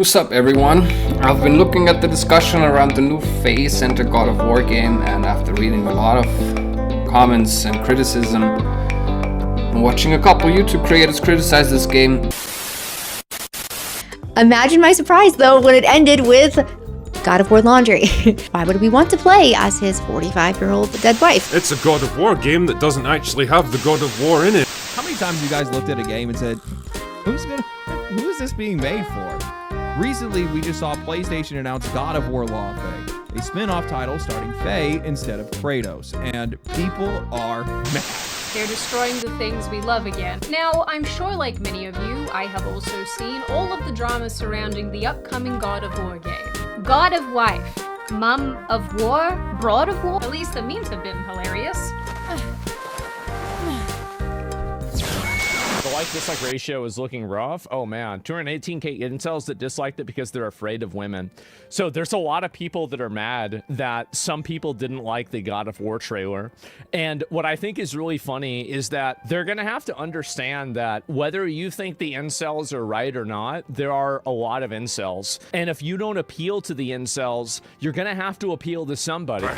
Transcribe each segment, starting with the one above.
What's up, everyone? I've been looking at the discussion around the new Phase Center God of War game, and after reading a lot of comments and criticism, and watching a couple YouTube creators criticize this game. Imagine my surprise, though, when it ended with God of War laundry. Why would we want to play as his 45-year-old dead wife? It's a God of War game that doesn't actually have the God of War in it. How many times have you guys looked at a game and said, who is this being made for? Recently, we just saw PlayStation announce God of War Laufey, a spin-off title starring Faye instead of Kratos, and people are mad. They're destroying the things we love again. Now, I'm sure like many of you, I have also seen all of the drama surrounding the upcoming God of War game. God of Wife, Mum of War, Broad of War. At least the memes have been hilarious. The like-dislike ratio is looking rough. Oh man, 218k incels that disliked it because they're afraid of women. So there's a lot of people that are mad that some people didn't like the God of War trailer. And what I think is really funny is that they're gonna have to understand that whether you think the incels are right or not, there are a lot of incels. And if you don't appeal to the incels, you're gonna have to appeal to somebody.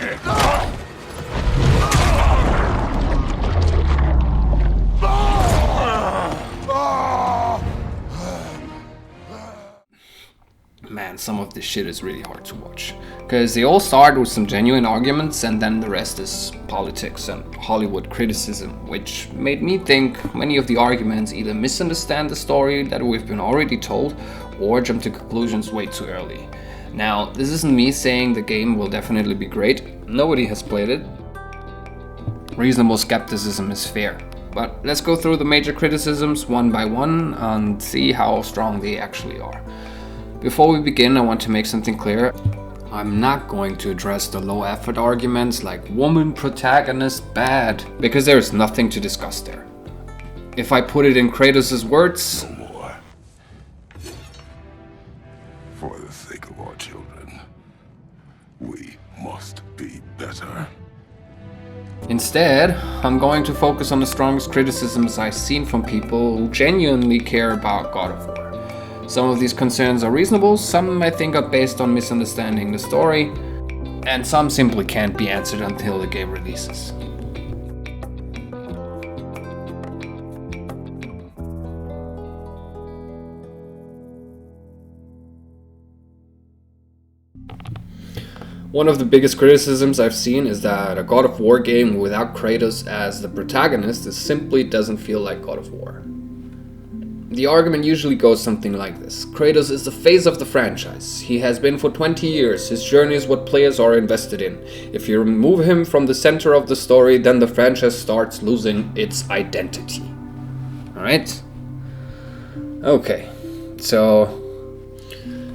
Man, some of this shit is really hard to watch. Because they all start with some genuine arguments and then the rest is politics and Hollywood criticism, which made me think many of the arguments either misunderstand the story that we've been already told or jump to conclusions way too early. Now, this isn't me saying the game will definitely be great. Nobody has played it. Reasonable skepticism is fair. But let's go through the major criticisms one by one and see how strong they actually are. Before we begin, I want to make something clear. I'm not going to address the low effort arguments like woman protagonist bad, because there is nothing to discuss there. If I put it in Kratos' words, no more. For the sake of our children, we must be better. Instead, I'm going to focus on the strongest criticisms I've seen from people who genuinely care about God of War. Some of these concerns are reasonable, some I think are based on misunderstanding the story, and some simply can't be answered until the game releases. One of the biggest criticisms I've seen is that a God of War game without Kratos as the protagonist simply doesn't feel like God of War. The argument usually goes something like this. Kratos is the face of the franchise. He has been for 20 years. His journey is what players are invested in. If you remove him from the center of the story, then the franchise starts losing its identity. Alright? Okay. So,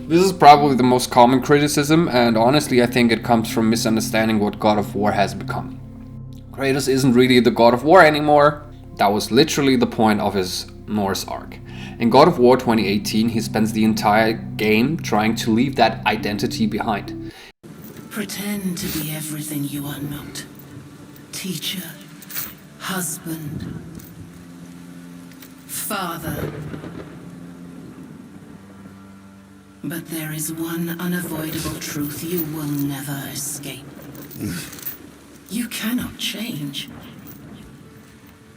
this is probably the most common criticism, and honestly I think it comes from misunderstanding what God of War has become. Kratos isn't really the God of War anymore. That was literally the point of his Norse arc. In God of War 2018, he spends the entire game trying to leave that identity behind. Pretend to be everything you are not. Teacher, husband, father. But there is one unavoidable truth you will never escape. You cannot change.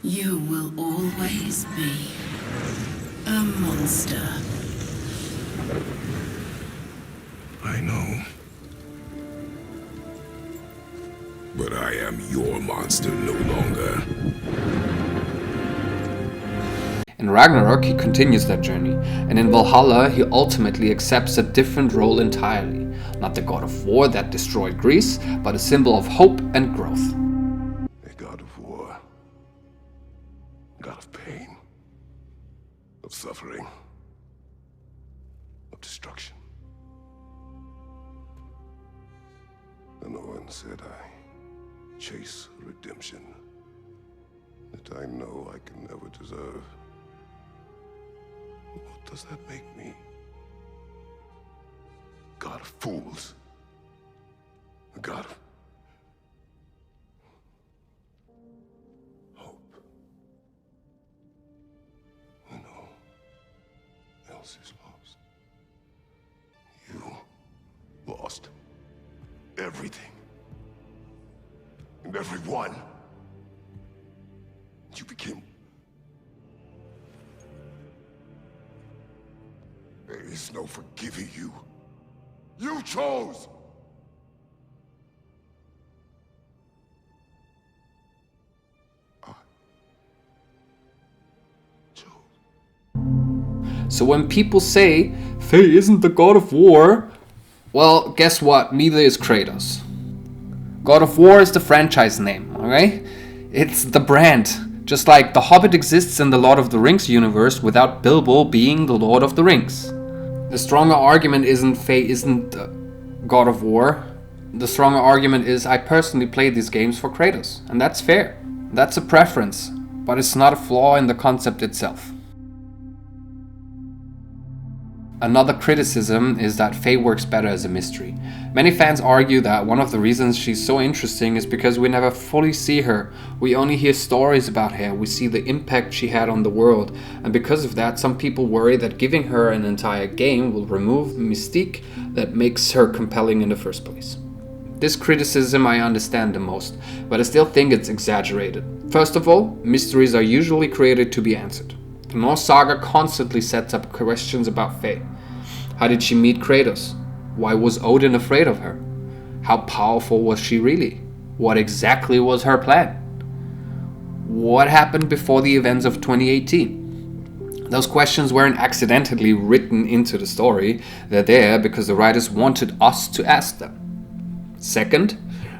You will always be a monster. I know. But I am your monster no longer. In Ragnarok, he continues that journey, and in Valhalla, he ultimately accepts a different role entirely. Not the God of War that destroyed Greece, but a symbol of hope and growth. A God of war. God of pain. Of suffering. Of destruction. And no one said I chase redemption that I know I can never deserve. What does that make me? God of fools. A God of hope. When all else is lost. everything. And everyone. You became... There is no forgiving you. You chose! I chose. So when people say, Faye isn't the god of war, well, guess what? Neither is Kratos. God of War is the franchise name, alright? It's the brand. Just like The Hobbit exists in the Lord of the Rings universe without Bilbo being the Lord of the Rings. The stronger argument isn't Faye isn't God of War. The stronger argument is I personally play these games for Kratos. And that's fair. That's a preference. But it's not a flaw in the concept itself. Another criticism is that Faye works better as a mystery. Many fans argue that one of the reasons she's so interesting is because we never fully see her. We only hear stories about her, we see the impact she had on the world, and because of that some people worry that giving her an entire game will remove the mystique that makes her compelling in the first place. This criticism I understand the most, but I still think it's exaggerated. First of all, mysteries are usually created to be answered. The Norse saga constantly sets up questions about Faye. How did she meet Kratos? Why was Odin afraid of her? How powerful was she really? What exactly was her plan? What happened before the events of 2018? Those questions weren't accidentally written into the story. They're there because the writers wanted us to ask them. Second,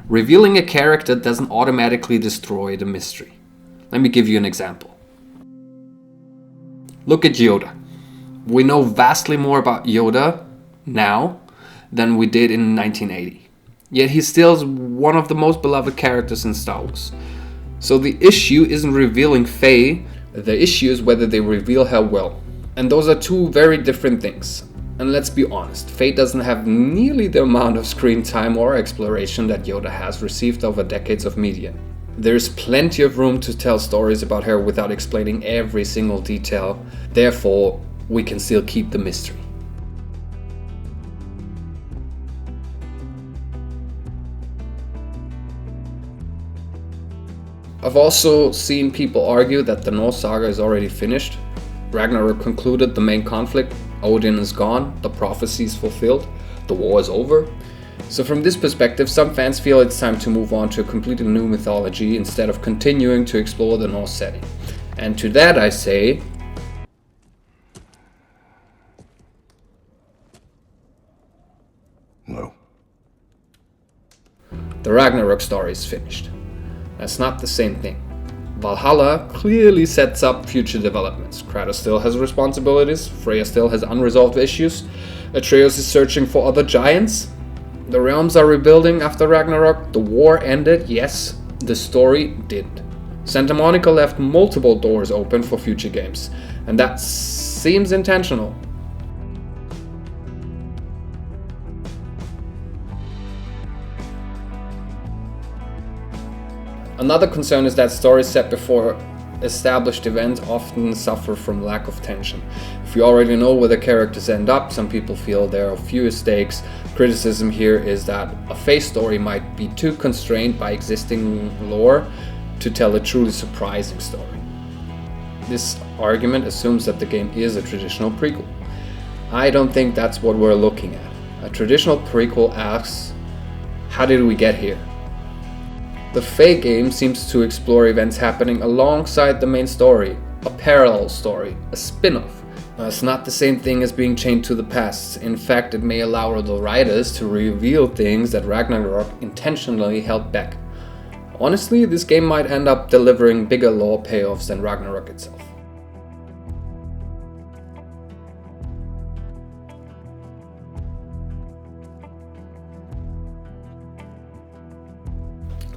revealing a character doesn't automatically destroy the mystery. Let me give you an example. Look at Yoda. We know vastly more about Yoda now than we did in 1980. Yet he still is one of the most beloved characters in Star Wars. So the issue isn't revealing Faye, the issue is whether they reveal her well. And those are two very different things. And let's be honest, Faye doesn't have nearly the amount of screen time or exploration that Yoda has received over decades of media. There's plenty of room to tell stories about her without explaining every single detail. Therefore, we can still keep the mystery. I've also seen people argue that the Norse saga is already finished. Ragnarok concluded the main conflict, Odin is gone, the prophecy is fulfilled, the war is over. So from this perspective, some fans feel it's time to move on to a completely new mythology instead of continuing to explore the Norse setting. And to that I say... No. The Ragnarok story is finished. That's not the same thing. Valhalla clearly sets up future developments. Kratos still has responsibilities, Freya still has unresolved issues, Atreus is searching for other giants. The realms are rebuilding after Ragnarok, the war ended, yes, the story didn't. Santa Monica left multiple doors open for future games, and that seems intentional. Another concern is that stories set before established events often suffer from lack of tension. If you already know where the characters end up, some people feel there are fewer stakes. Criticism here is that a Faye story might be too constrained by existing lore to tell a truly surprising story. This argument assumes that the game is a traditional prequel. I don't think that's what we're looking at. A traditional prequel asks, how did we get here? The Faye game seems to explore events happening alongside the main story, a parallel story, a spin-off. It's not the same thing as being chained to the past. In fact, it may allow the writers to reveal things that Ragnarok intentionally held back. Honestly, this game might end up delivering bigger lore payoffs than Ragnarok itself.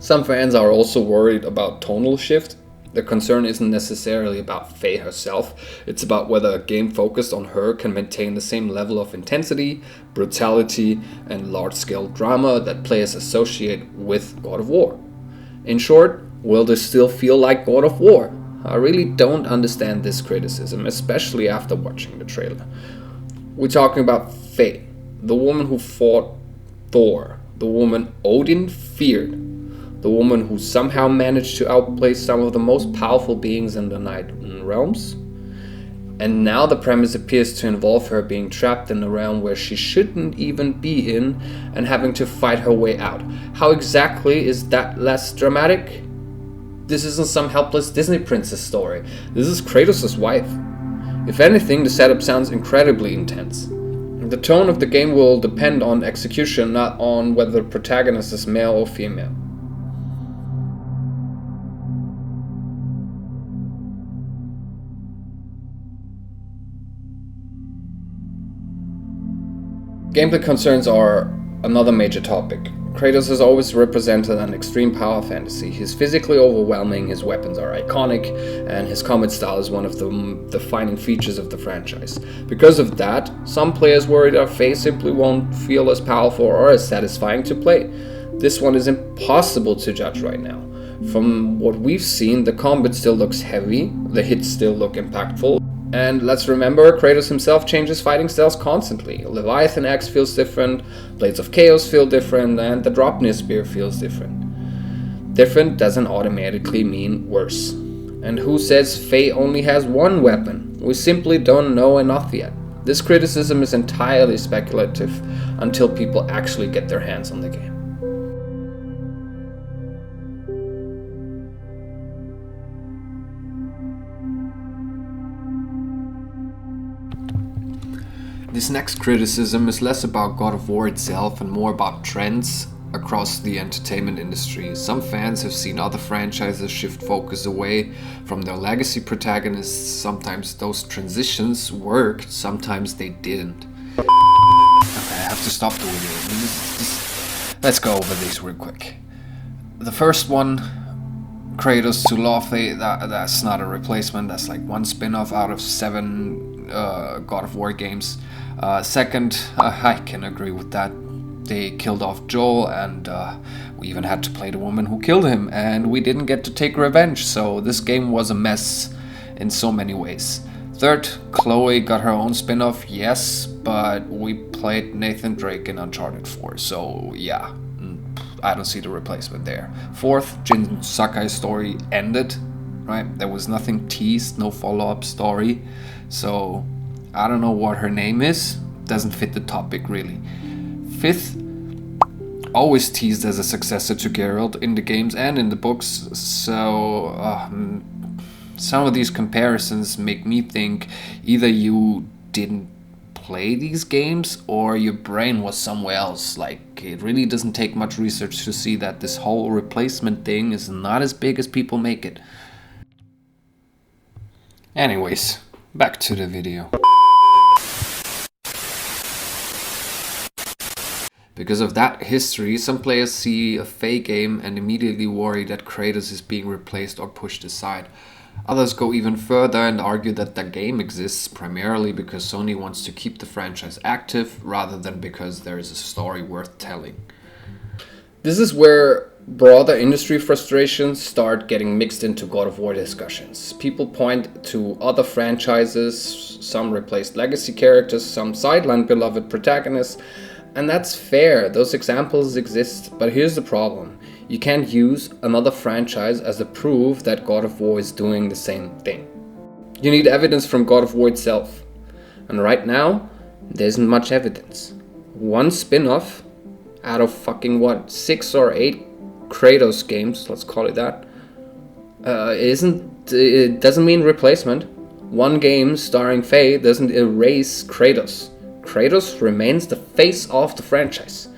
Some fans are also worried about tonal shift. The concern isn't necessarily about Faye herself, it's about whether a game focused on her can maintain the same level of intensity, brutality, and large-scale drama that players associate with God of War. In short, will this still feel like God of War? I really don't understand this criticism, especially after watching the trailer. We're talking about Faye, the woman who fought Thor, the the woman Odin feared, the woman who somehow managed to outplay some of the most powerful beings in the Night Realms. And now the premise appears to involve her being trapped in a realm where she shouldn't even be in and having to fight her way out. How exactly is that less dramatic? This isn't some helpless Disney princess story. This is Kratos' wife. If anything, the setup sounds incredibly intense. The tone of the game will depend on execution, not on whether the protagonist is male or female. Gameplay concerns are another major topic. Kratos has always represented an extreme power fantasy. He's physically overwhelming, his weapons are iconic, and his combat style is one of the defining features of the franchise. Because of that, some players worry that Faye simply won't feel as powerful or as satisfying to play. This one is impossible to judge right now. From what we've seen, the combat still looks heavy, the hits still look impactful. And let's remember, Kratos himself changes fighting styles constantly. Leviathan Axe feels different, Blades of Chaos feel different, and the Dropnir Spear feels different. Different doesn't automatically mean worse. And who says Faye only has one weapon? We simply don't know enough yet. This criticism is entirely speculative until people actually get their hands on the game. This next criticism is less about God of War itself and more about trends across the entertainment industry. Some fans have seen other franchises shift focus away from their legacy protagonists. Sometimes those transitions worked, sometimes they didn't. Okay, I have to stop the video. Let's go over these real quick. The first one, Kratos to Laufey, that's not a replacement, that's like one spin-off out of 7 God of War games. Second, I can agree with that. They killed off Joel, and we even had to play the woman who killed him, and we didn't get to take revenge, so this game was a mess in so many ways. Third, Chloe got her own spin-off, yes, but we played Nathan Drake in Uncharted 4, so yeah, I don't see the replacement there. Fourth, Jin Sakai's story ended, right? There was nothing teased, no follow-up story, so I don't know what her name is, doesn't fit the topic really. Fifth, always teased as a successor to Geralt in the games and in the books, so some of these comparisons make me think either you didn't play these games or your brain was somewhere else. Like, it really doesn't take much research to see that this whole replacement thing is not as big as people make it. Anyways, back to the video. Because of that history, some players see a Faye game and immediately worry that Kratos is being replaced or pushed aside. Others go even further and argue that the game exists primarily because Sony wants to keep the franchise active rather than because there is a story worth telling. This is where broader industry frustrations start getting mixed into God of War discussions. People point to other franchises, some replaced legacy characters, some sidelined beloved protagonists, and that's fair, those examples exist, but here's the problem. You can't use another franchise as a proof that God of War is doing the same thing. You need evidence from God of War itself. And right now, there isn't much evidence. One spin-off out of fucking what, 6 or 8 Kratos games, let's call it that, it doesn't mean replacement. One game starring Faye doesn't erase Kratos. Kratos remains the face of the franchise.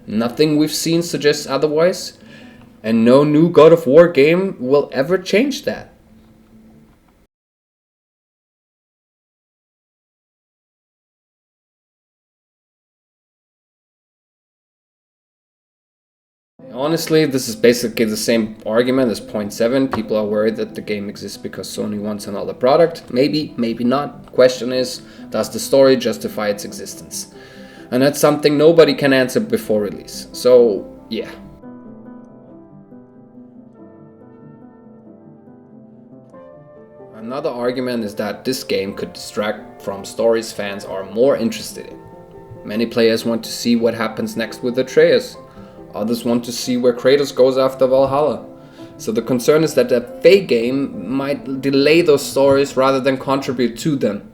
Nothing we've seen suggests otherwise, and no new God of War game will ever change that. Honestly, this is basically the same argument as point 7. People are worried that the game exists because Sony wants another product. Maybe, maybe not. Question is, does the story justify its existence? And that's something nobody can answer before release. So, yeah. Another argument is that this game could distract from stories fans are more interested in. Many players want to see what happens next with Atreus. Others want to see where Kratos goes after Valhalla. So the concern is that the Faye game might delay those stories rather than contribute to them.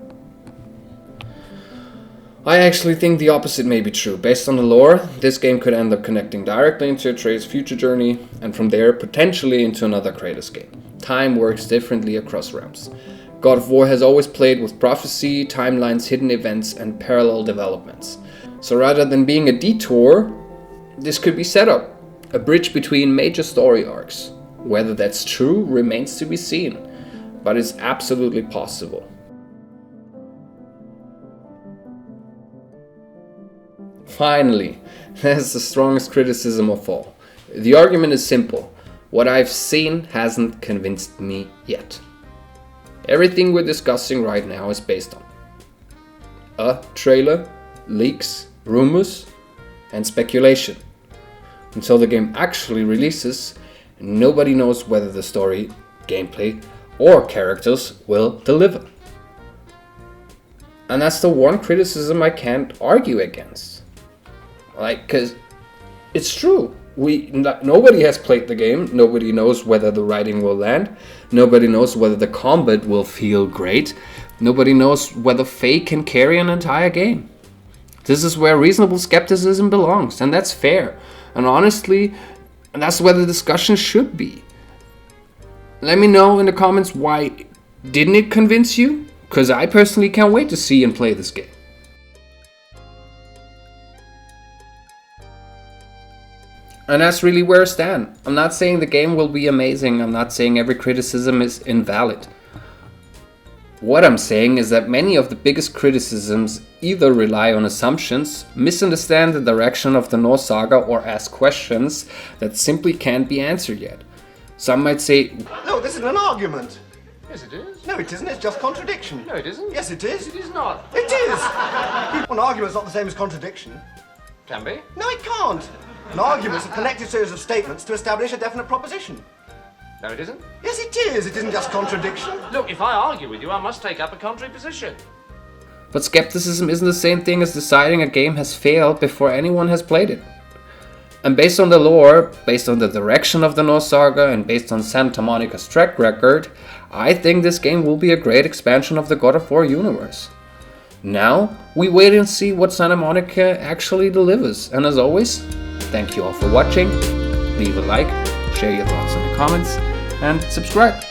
I actually think the opposite may be true. Based on the lore, this game could end up connecting directly into Atreus' future journey, and from there potentially into another Kratos game. Time works differently across realms. God of War has always played with prophecy, timelines, hidden events, and parallel developments. So rather than being a detour, this could be set up, a bridge between major story arcs. Whether that's true remains to be seen, but it's absolutely possible. Finally, there's the strongest criticism of all. The argument is simple. What I've seen hasn't convinced me yet. Everything we're discussing right now is based on a trailer, leaks, rumors, and speculation. Until the game actually releases, nobody knows whether the story, gameplay, or characters will deliver. And that's the one criticism I can't argue against. Cause it's true. Nobody has played the game. Nobody knows whether the writing will land. Nobody knows whether the combat will feel great. Nobody knows whether Faye can carry an entire game. This is where reasonable skepticism belongs, and that's fair. And honestly, that's where the discussion should be. Let me know in the comments why didn't it convince you? Because I personally can't wait to see and play this game. And that's really where I stand. I'm not saying the game will be amazing. I'm not saying every criticism is invalid. What I'm saying is that many of the biggest criticisms either rely on assumptions, misunderstand the direction of the Norse saga, or ask questions that simply can't be answered yet. Some might say, no, this isn't an argument. Yes, it is. No, it isn't. It's just contradiction. No, it isn't. Yes, it is. It is not. It is. An argument's not the same as contradiction. Can be. No, it can't. An argument's a connected series of statements to establish a definite proposition. No, it isn't. Yes, it is. It isn't just contradiction. Look, if I argue with you, I must take up a contrary position. but skepticism isn't the same thing as deciding a game has failed before anyone has played it. And based on the lore, based on the direction of the Norse saga, and based on Santa Monica's track record, I think this game will be a great expansion of the God of War universe. Now, we wait and see what Santa Monica actually delivers. And as always, thank you all for watching. Leave a like, share your thoughts in the comments, and subscribe.